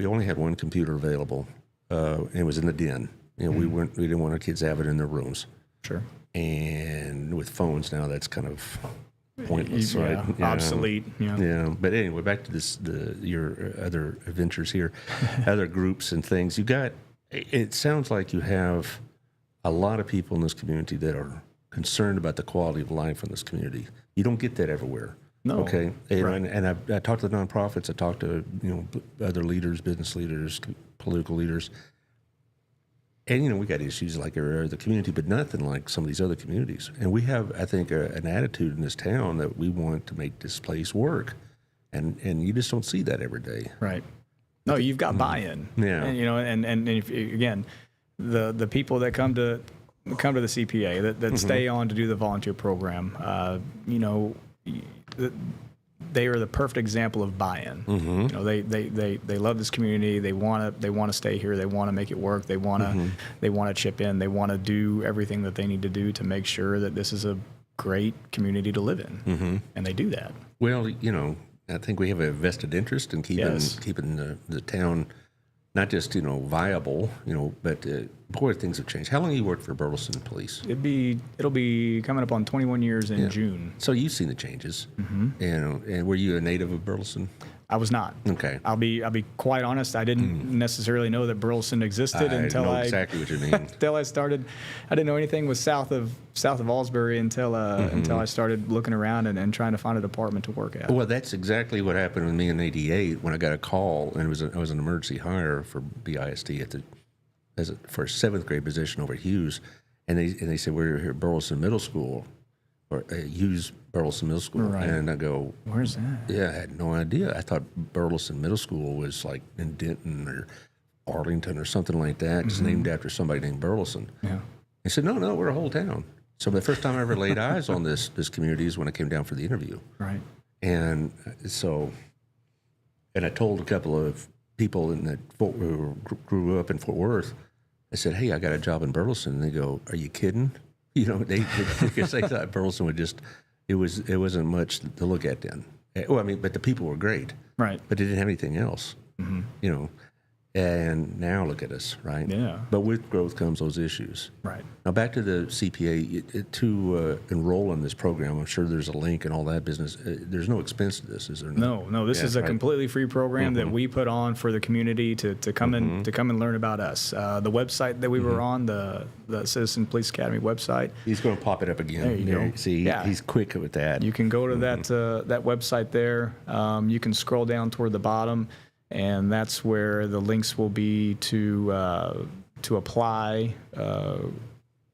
Speaker 2: only had one computer available. And it was in the den. We didn't want our kids to have it in their rooms.
Speaker 3: Sure.
Speaker 2: And with phones now, that's kind of pointless, right?
Speaker 3: Obsolete.
Speaker 2: Yeah. But anyway, back to your other adventures here, other groups and things. It sounds like you have a lot of people in this community that are concerned about the quality of life in this community. You don't get that everywhere.
Speaker 3: No.
Speaker 2: Okay.
Speaker 3: Right.
Speaker 2: And I talked to the nonprofits. I talked to other leaders, business leaders, political leaders. And we got issues like every other community, but nothing like some of these other communities. And we have, I think, an attitude in this town that we want to make this place work, and you just don't see that every day.
Speaker 3: Right. No, you've got buy-in.
Speaker 2: Yeah.
Speaker 3: And and if, again, the people that come to the CPA that stay on to do the volunteer program, they are the perfect example of buy-in. They love this community. They want to stay here. They want to make it work. They want to chip in. They want to do everything that they need to do to make sure that this is a great community to live in. And they do that.
Speaker 2: Well, I think we have a vested interest in keeping the town not just viable, but boy, things have changed. How long have you worked for Burleson Police?
Speaker 3: It'll be coming up on 21 years in June.
Speaker 2: So you've seen the changes, and were you a native of Burleson?
Speaker 3: I was not.
Speaker 2: Okay.
Speaker 3: I'll be quite honest. I didn't necessarily know that Burleson existed until
Speaker 2: I know exactly what you mean.
Speaker 3: Until I started. I didn't know anything was south of Alsbury until I started looking around and trying to find a department to work at.
Speaker 2: Well, that's exactly what happened with me in '88 when I got a call, and I was an emergency hire for BISD for a seventh grade position over at Hughes, and they said we're here at Burleson Middle School, or Hughes Burleson Middle School,
Speaker 3: Right.
Speaker 2: and I go,
Speaker 3: Where's that?
Speaker 2: yeah, I had no idea. I thought Burleson Middle School was like in Denton or Arlington or something like that, just named after somebody named Burleson.
Speaker 3: Yeah.
Speaker 2: They said, no, we're a whole town. So the first time I ever laid eyes on this community is when I came down for the interview.
Speaker 3: Right.
Speaker 2: And so, and I told a couple of people who grew up in Fort Worth, I said, hey, I got a job in Burleson. And they go, are you kidding? Because they thought Burleson would it wasn't much to look at then. Well, but the people were great.
Speaker 3: Right.
Speaker 2: But they didn't have anything else, And now look at us, right?
Speaker 3: Yeah.
Speaker 2: But with growth comes those issues.
Speaker 3: Right.
Speaker 2: Now back to the CPA. To enroll in this program, I'm sure there's a link and all that business. There's no expense to this, is there?
Speaker 3: No. This is a completely free program that we put on for the community to come and learn about us. The website that we were on, the Citizen Police Academy website.
Speaker 2: He's going to pop it up again.
Speaker 3: There you go.
Speaker 2: See, he's quick with that.
Speaker 3: You can go to that website there. You can scroll down toward the bottom, and that's where the links will be to apply,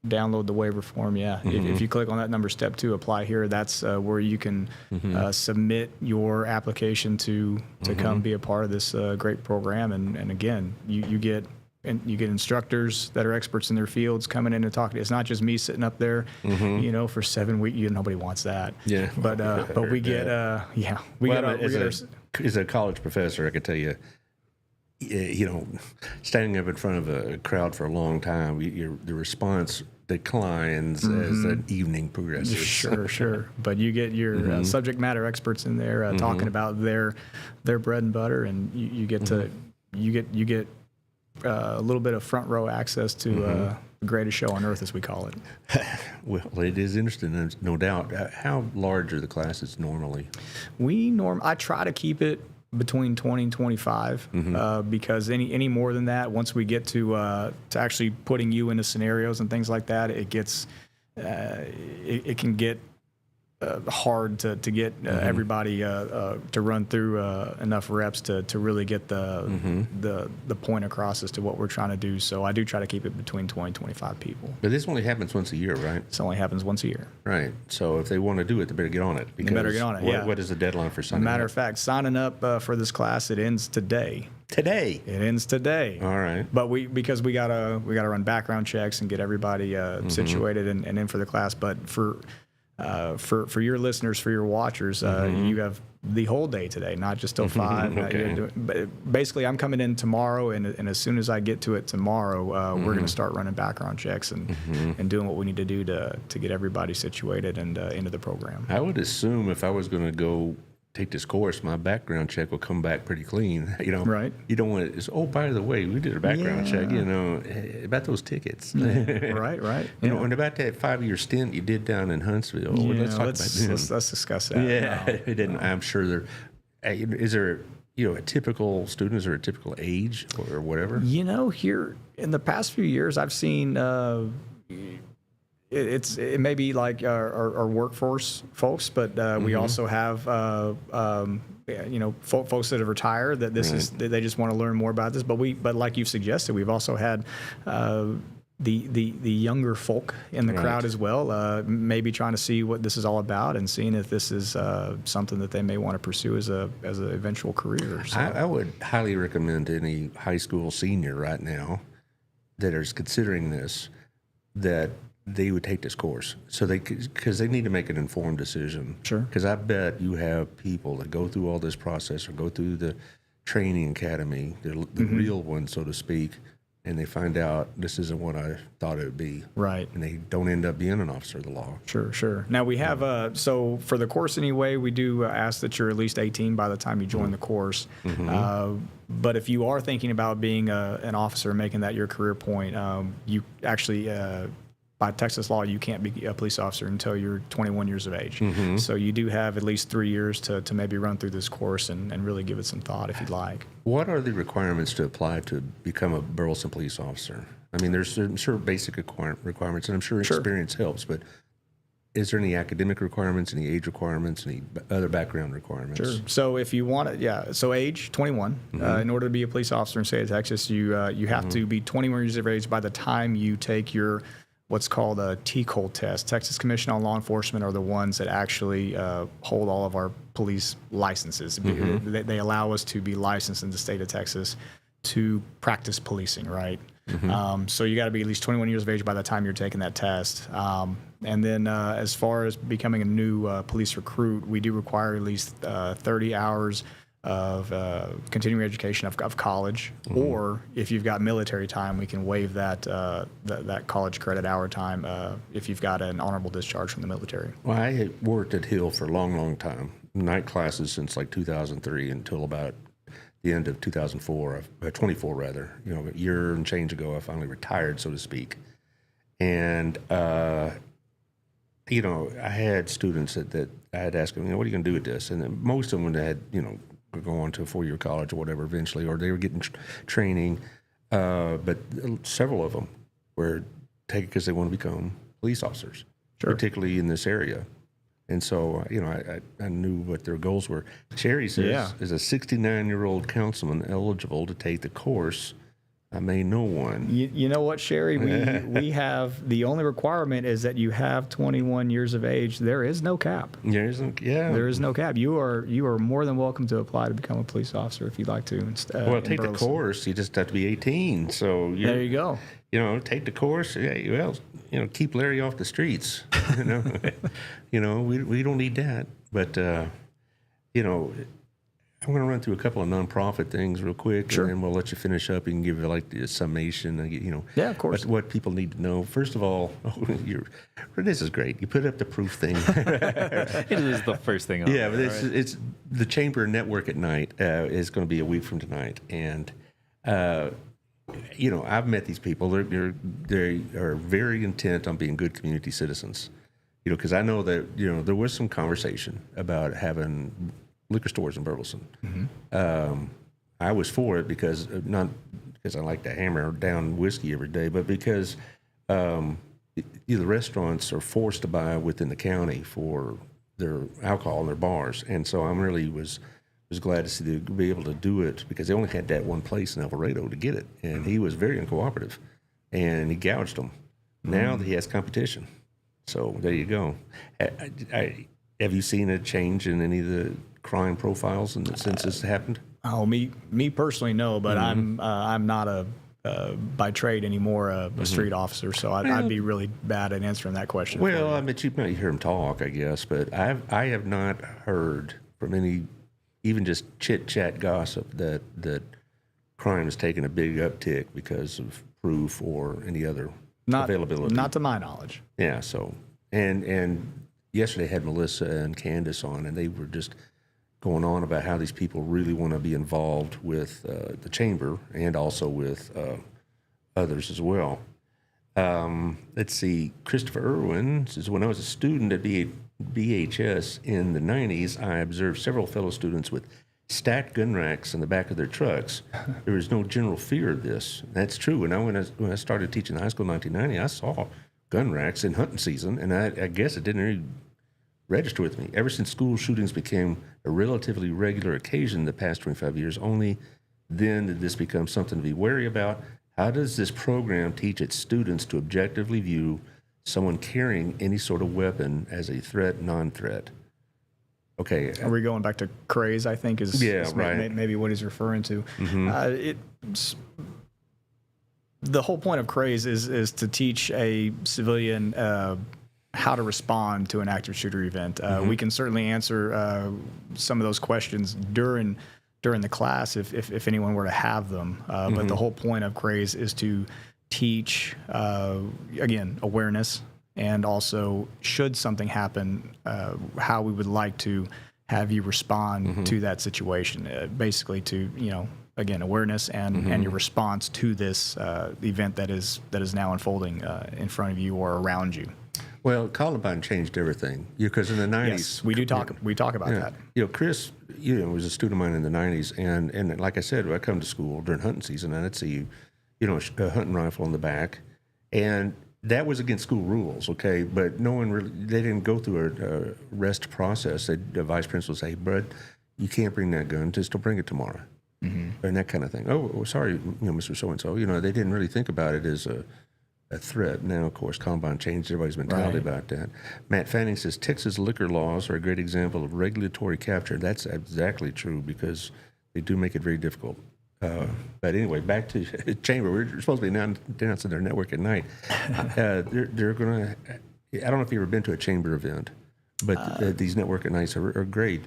Speaker 3: download the waiver form. Yeah, if you click on that number, step 2, apply here. That's where you can submit your application to come be a part of this great program. And again, you get instructors that are experts in their fields coming in and talking. It's not just me sitting up there, for 7 weeks. Nobody wants that.
Speaker 2: Yeah.
Speaker 3: But we get
Speaker 2: as a college professor, I could tell you, standing up in front of a crowd for a long time, the response declines as the evening progresses.
Speaker 3: Sure. But you get your subject matter experts in there talking about their bread and butter, and you get a little bit of front row access to greatest show on earth, as we call it.
Speaker 2: Well, it is interesting, there's no doubt. How large are the classes normally?
Speaker 3: I try to keep it between 20 and 25 because any more than that, once we get to actually putting you into scenarios and things like that, it gets it can get hard to get everybody to run through enough reps to really get the point across as to what we're trying to do. So I do try to keep it between 20 and 25 people.
Speaker 2: But this only happens once a year, right?
Speaker 3: This only happens once a year.
Speaker 2: Right. So if they want to do it, they better get on it.
Speaker 3: They better get on it, yeah.
Speaker 2: What is the deadline for signing up?
Speaker 3: Matter of fact, signing up for this class, it ends today.
Speaker 2: Today?
Speaker 3: It ends today.
Speaker 2: All right.
Speaker 3: But because we gotta run background checks and get everybody situated and in for the class. But for your listeners, for your watchers, you have the whole day today, not just till 5.
Speaker 2: Okay.
Speaker 3: But basically, I'm coming in tomorrow, and as soon as I get to it tomorrow, we're going to start running background checks and doing what we need to do to get everybody situated and into the program.
Speaker 2: I would assume if I was going to go take this course, my background check will come back pretty clean.
Speaker 3: Right.
Speaker 2: You don't want it. Oh, by the way, we did a background check. About those tickets.
Speaker 3: Right.
Speaker 2: And about that 5-year stint you did down in Huntsville.
Speaker 3: Let's discuss that.
Speaker 2: Yeah, it didn't. I'm sure there. Is there a typical student? Is there a typical age or whatever?
Speaker 3: Here in the past few years, I've seen. It may be like our workforce folks, but we also have folks that have retired that they just want to learn more about this. But like you've suggested, we've also had the younger folk in the crowd as well, maybe trying to see what this is all about and seeing if this is something that they may want to pursue as an eventual career. So.
Speaker 2: I would highly recommend any high school senior right now that is considering this that they would take this course because they need to make an informed decision.
Speaker 3: Sure.
Speaker 2: Because I bet you have people that go through all this process or go through the training academy, the real one, so to speak, and they find out this isn't what I thought it would be.
Speaker 3: Right.
Speaker 2: And they don't end up being an officer of the law.
Speaker 3: Sure. Now we have, so for the course anyway, we do ask that you're at least 18 by the time you join the course. But if you are thinking about being an officer and making that your career point, you actually, by Texas law, you can't be a police officer until you're 21 years of age. So you do have at least 3 years to maybe run through this course and really give it some thought if you'd like.
Speaker 2: What are the requirements to apply to become a Burleson police officer? I mean, there's I'm sure basic requirements, and I'm sure experience helps, but is there any academic requirements, any age requirements, any other background requirements?
Speaker 3: Sure. So if you want it, so age 21. In order to be a police officer in the state of Texas, you have to be 21 years of age by the time you take your what's called a TCOL test. Texas Commission on Law Enforcement are the ones that actually hold all of our police licenses. They allow us to be licensed in the state of Texas to practice policing, right? So you got to be at least 21 years of age by the time you're taking that test. And then as far as becoming a new police recruit, we do require at least 30 hours of continuing education of college, or if you've got military time, we can waive that that college credit hour time if you've got an honorable discharge from the military.
Speaker 2: Well, I had worked at Hill for a long time, night classes since like 2003 until about the end of 2004, 24 rather, a year and change ago, I finally retired, so to speak. And, I had students that I had asked them, what are you going to do with this? And then most of them had, go on to a 4-year college or whatever eventually, or they were getting training. But several of them were taken because they want to become police officers, particularly in this area. And so, I knew what their goals were. Sherry says, is a 69-year-old councilman eligible to take the course? I may know one.
Speaker 3: You know what, Sherry? We have, the only requirement is that you have 21 years of age. There is no cap.
Speaker 2: There is no cap.
Speaker 3: You are more than welcome to apply to become a police officer if you'd like to.
Speaker 2: Well, take the course. You just have to be 18. So
Speaker 3: there you go.
Speaker 2: Take the course. Yeah, well, keep Larry off the streets. We don't need that. But I'm going to run through a couple of nonprofit things real quick, and then we'll let you finish up. You can give like the summation.
Speaker 3: Yeah, of course.
Speaker 2: What people need to know. First of all, this is great. You put up the proof thing.
Speaker 4: It is the first thing.
Speaker 2: Yeah, but it's the Chamber Network at night is going to be a week from tonight, and I've met these people. They are very intent on being good community citizens. Because I know that there was some conversation about having liquor stores in Burleson. I was for it because not because I like to hammer down whiskey every day, but because the restaurants are forced to buy within the county for their alcohol in their bars, and so I'm really was glad to see them be able to do it because they only had that one place in Alvarado to get it, and he was very uncooperative, and he gouged them. Now that he has competition, so there you go. Have you seen a change in any of the crime profiles since this happened?
Speaker 3: Oh, me personally, no, but I'm not a by trade anymore a street officer, so I'd be really bad at answering that question.
Speaker 2: Well, I mean, you might hear him talk, I guess, but I have not heard from any, even just chit chat gossip that crime has taken a big uptick because of proof or any other availability.
Speaker 3: Not to my knowledge.
Speaker 2: Yeah. So and yesterday I had Melissa and Candace on, and they were just going on about how these people really want to be involved with the chamber and also with others as well. Let's see. Christopher Irwin says, when I was a student at BHS in the 90s, I observed several fellow students with stacked gun racks in the back of their trucks. There was no general fear of this. That's true. And when I started teaching high school in 1990, I saw gun racks in hunting season, and I guess it didn't really register with me. Ever since school shootings became a relatively regular occasion in the past 25 years, only then did this become something to be wary about. How does this program teach its students to objectively view someone carrying any sort of weapon as a threat, non-threat? Okay.
Speaker 3: Are we going back to craze, I think, is
Speaker 2: right.
Speaker 3: maybe what he's referring to. The whole point of craze is to teach a civilian how to respond to an active shooter event. We can certainly answer some of those questions during the class if anyone were to have them. But the whole point of craze is to teach, again, awareness, and also should something happen, how we would like to have you respond to that situation. Basically to, again, awareness and your response to this event that is now unfolding in front of you or around you.
Speaker 2: Well, Columbine changed everything because in the 90s,
Speaker 3: yes, we talk about that.
Speaker 2: Chris, was a student of mine in the 90s, and like I said, I come to school during hunting season, and I'd see a hunting rifle in the back, and that was against school rules, okay? But no one really, they didn't go through a arrest process. The vice principal would say, "Bud, you can't bring that gun. Just don't bring it tomorrow," and that kind of thing. Oh, sorry, Mr. So and So. They didn't really think about it as a threat. Now, of course, Columbine changed everybody's mentality about that. Matt Fanning says Texas liquor laws are a great example of regulatory capture. That's exactly true because they do make it very difficult. But anyway, back to chamber. We're supposed to be announcing their network at night. They're going to. I don't know if you've ever been to a chamber event, but these network at nights are great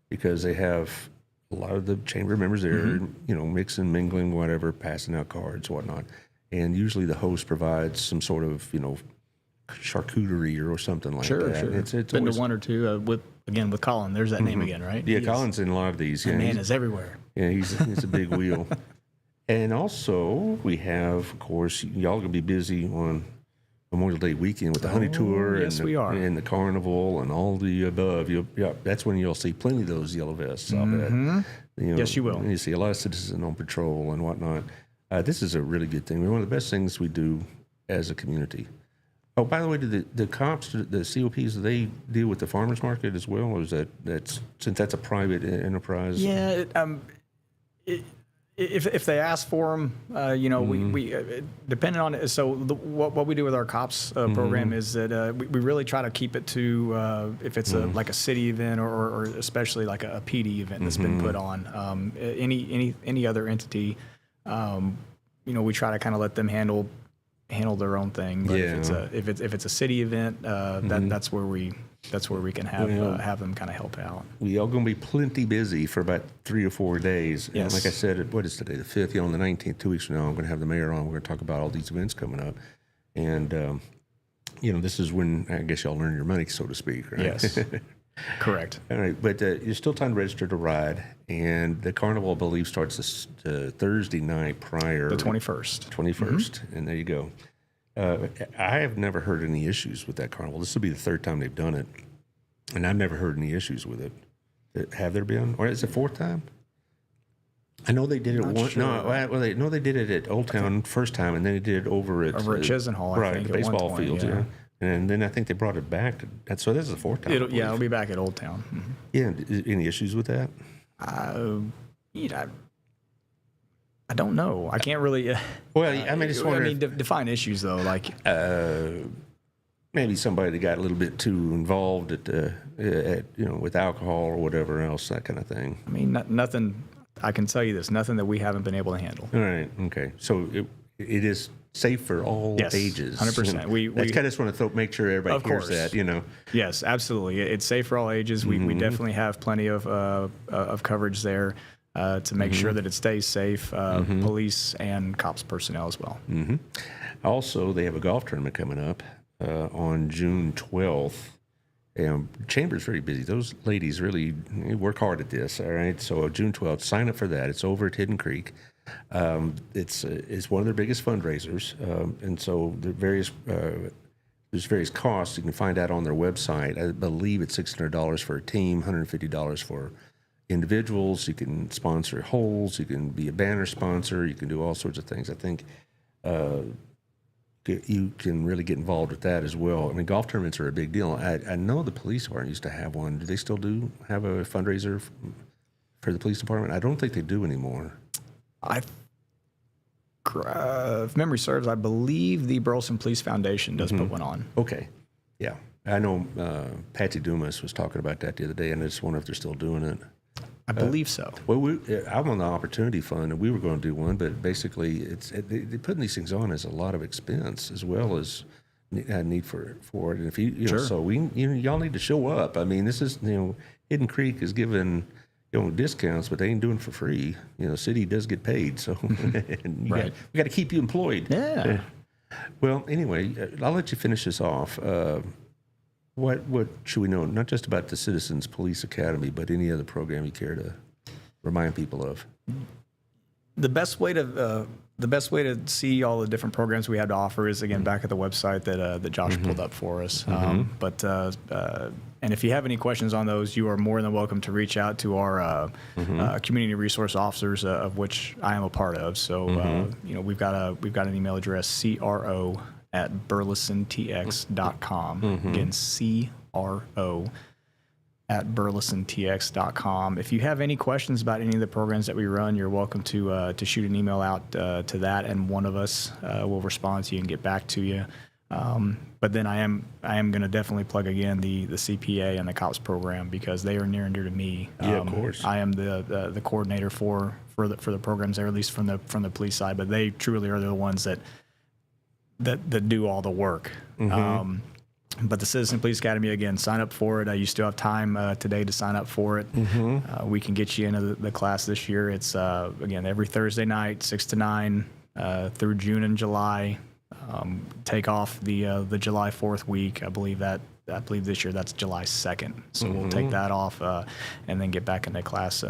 Speaker 2: because they have a lot of the chamber members there, mixing, mingling, whatever, passing out cards, whatnot. And usually the host provides some sort of, charcuterie or something like that.
Speaker 3: Sure.
Speaker 2: It's
Speaker 3: been
Speaker 2: always,
Speaker 3: to one or two with Colin. There's that name again, right?
Speaker 2: Yeah, Colin's in a lot of these.
Speaker 3: That man is everywhere.
Speaker 2: Yeah, he's a big wheel. And also we have, of course, y'all going to be busy on Memorial Day weekend with the honey tour
Speaker 3: yes, we are.
Speaker 2: And the carnival and all the above. That's when you'll see plenty of those yellow vests. I'll bet.
Speaker 3: Yes, you will.
Speaker 2: You see a lot of citizens on patrol and whatnot. This is a really good thing. One of the best things we do as a community. Oh, by the way, do the cops, the COPs, do they deal with the farmers market as well, or is that's since that's a private enterprise?
Speaker 3: Yeah, if they ask for them, we depending on it. So what we do with our cops program is that we really try to keep it to if it's like a city event or especially like a PD event that's been put on. Any other entity. We try to kind of let them handle their own thing. But if it's a city event, that's where we can have them kind of help out.
Speaker 2: We all going to be plenty busy for about 3 or 4 days.
Speaker 3: Yes.
Speaker 2: And like I said, what is today? The 5th. On the 19th, 2 weeks from now, I'm going to have the mayor on. We're going to talk about all these events coming up, and this is when I guess y'all earn your money, so to speak, right?
Speaker 3: Yes. Correct.
Speaker 2: All right, but you're still time to register to ride, and the carnival, I believe, starts this Thursday night prior.
Speaker 3: The 21st.
Speaker 2: 21st, and there you go. I have never heard any issues with that carnival. This will be the third time they've done it, and I've never heard any issues with it. Have there been? Or is it fourth time? I know they did it once.
Speaker 3: Sure.
Speaker 2: No, they did it at Old Town first time, and then they did it over at
Speaker 3: Chisenhall, I
Speaker 2: right,
Speaker 3: think,
Speaker 2: the
Speaker 3: at one
Speaker 2: baseball
Speaker 3: point,
Speaker 2: fields, yeah. And then I think they brought it back. So this is the fourth time.
Speaker 3: It'll be back at Old Town. Mm-hmm.
Speaker 2: Yeah. Any issues with that?
Speaker 3: I don't know. I can't really.
Speaker 2: Well, I mean, just wonder.
Speaker 3: Define issues though. Like
Speaker 2: maybe somebody that got a little bit too involved with alcohol or whatever else, that kind of thing.
Speaker 3: I mean, nothing. I can tell you this: nothing that we haven't been able to handle.
Speaker 2: All right. Okay. So it is safe for all ages.
Speaker 3: 100%. We
Speaker 2: kind of just want to make sure everybody hears that.
Speaker 3: Yes, absolutely. It's safe for all ages. We definitely have plenty of coverage there to make sure that it stays safe. Police and cops personnel as well.
Speaker 2: Mm-hmm. Also, they have a golf tournament coming up on June 12th. Chamber's very busy. Those ladies really work hard at this. All right, so June 12th, sign up for that. It's over at Hidden Creek. It's one of their biggest fundraisers, and so there's various costs. You can find out on their website. I believe it's $600 for a team, $150 for individuals. You can sponsor holes. You can be a banner sponsor. You can do all sorts of things. I think you can really get involved with that as well. I mean, golf tournaments are a big deal. I know the police department used to have one. Do they still have a fundraiser for the police department? I don't think they do anymore.
Speaker 3: If memory serves, I believe the Burleson Police Foundation does put one on.
Speaker 2: Okay. Yeah. I know Patsy Dumas was talking about that the other day, and I just wonder if they're still doing it.
Speaker 3: I believe so.
Speaker 2: Well, I'm on the Opportunity Fund, and we were going to do one, but basically they're putting these things on as a lot of expense as well as need for it. And if so y'all need to show up. I mean, this is, Hidden Creek is giving discounts, but they ain't doing it for free. City does get paid, so and we got to keep you employed.
Speaker 3: Yeah.
Speaker 2: Well, anyway, I'll let you finish this off. What should we know? Not just about the Citizens Police Academy, but any other program you care to remind people of?
Speaker 3: The best way to see all the different programs we have to offer is, again, back at the website that Josh pulled up for us. And if you have any questions on those, you are more than welcome to reach out to our community resource officers, of which I am a part of. So we've got an email address, cro@burlesontx.com. Again, cro@burlesontx.com. If you have any questions about any of the programs that we run, you're welcome to shoot an email out to that, and one of us will respond to you and get back to you. But then I am going to definitely plug again the CPA and the COPS program, because they are near and dear to me.
Speaker 2: Yeah, of course.
Speaker 3: I am the coordinator for the programs there, at least from the police side. But they truly are the ones that do all the work. But the Citizen Police Academy, again, sign up for it. You still have time today to sign up for it. We can get you into the class this year. It's, again, every Thursday night, 6 to 9, through June and July. Take off the July 4th week. I believe this year that's July 2nd. So we'll take that off and then get back into class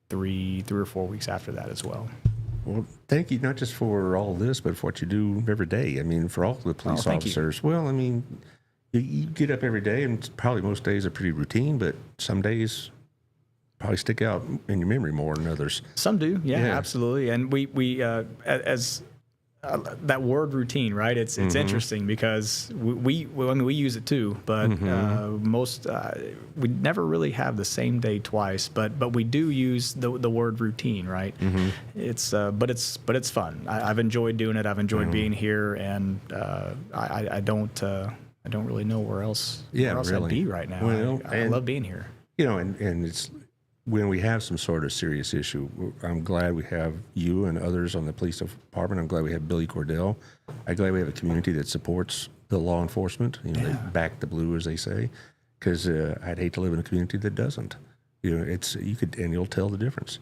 Speaker 3: 3 or 4 weeks after that as well.
Speaker 2: Well, thank you, not just for all this, but for what you do every day. I mean, for all the police officers. Well, I mean, you get up every day, and probably most days are pretty routine, but some days probably stick out in your memory more than others.
Speaker 3: Some do, yeah. Absolutely. And we as that word routine, right? It's interesting because we use it too, but most we never really have the same day twice. But we do use the word routine, right? It's but it's fun. I've enjoyed doing it. I've enjoyed being here, and I don't really know where else I'd be right now.
Speaker 2: Well,
Speaker 3: I love being here.
Speaker 2: And it's. When we have some sort of serious issue, I'm glad we have you and others on the police department. I'm glad we have Billy Cordell. I'm glad we have a community that supports the law enforcement. They back the blue, as they say, because I'd hate to live in a community that doesn't. You'll tell the difference.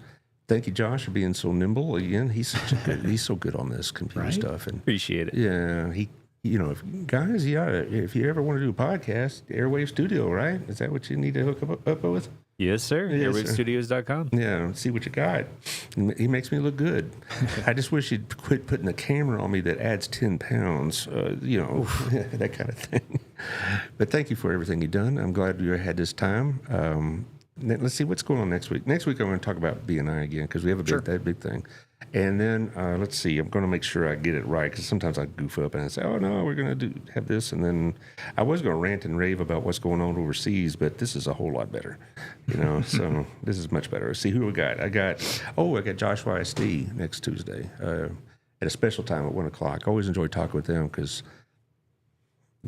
Speaker 2: Thank you, Josh, for being so nimble. Again, he's so good on this computer stuff. And
Speaker 4: appreciate it.
Speaker 2: Yeah, guys, if you ever want to do a podcast, Airwave Studio, right? Is that what you need to hook up with?
Speaker 4: Yes, sir.
Speaker 2: Yes, sir.
Speaker 4: AirwaveStudios.com.
Speaker 2: Yeah, see what you got. He makes me look good. I just wish he'd quit putting a camera on me that adds 10 pounds, that kind of thing. But thank you for everything you've done. I'm glad you had this time. Let's see what's going on next week. Next week, I'm going to talk about B&I again because we have that big thing. And then let's see. I'm going to make sure I get it right because sometimes I goof up and I say, "Oh no, we're going to have this," and then I was going to rant and rave about what's going on overseas, but this is a whole lot better, So this is much better. Let's see who we got. I got Joshua ISD next Tuesday at a special time at 1:00. I always enjoy talking with them because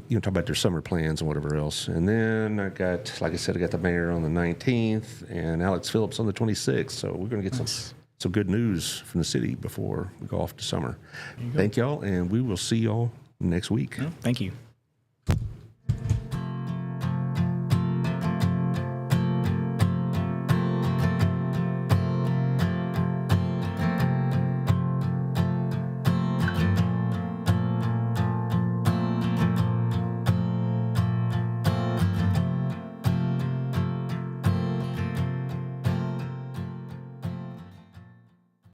Speaker 2: talk about their summer plans and whatever else. And then I got the mayor on the 19th and Alex Phillips on the 26th. So we're going to get some good news from the city before we go off to summer. Thank y'all, and we will see y'all next week.
Speaker 3: Thank you.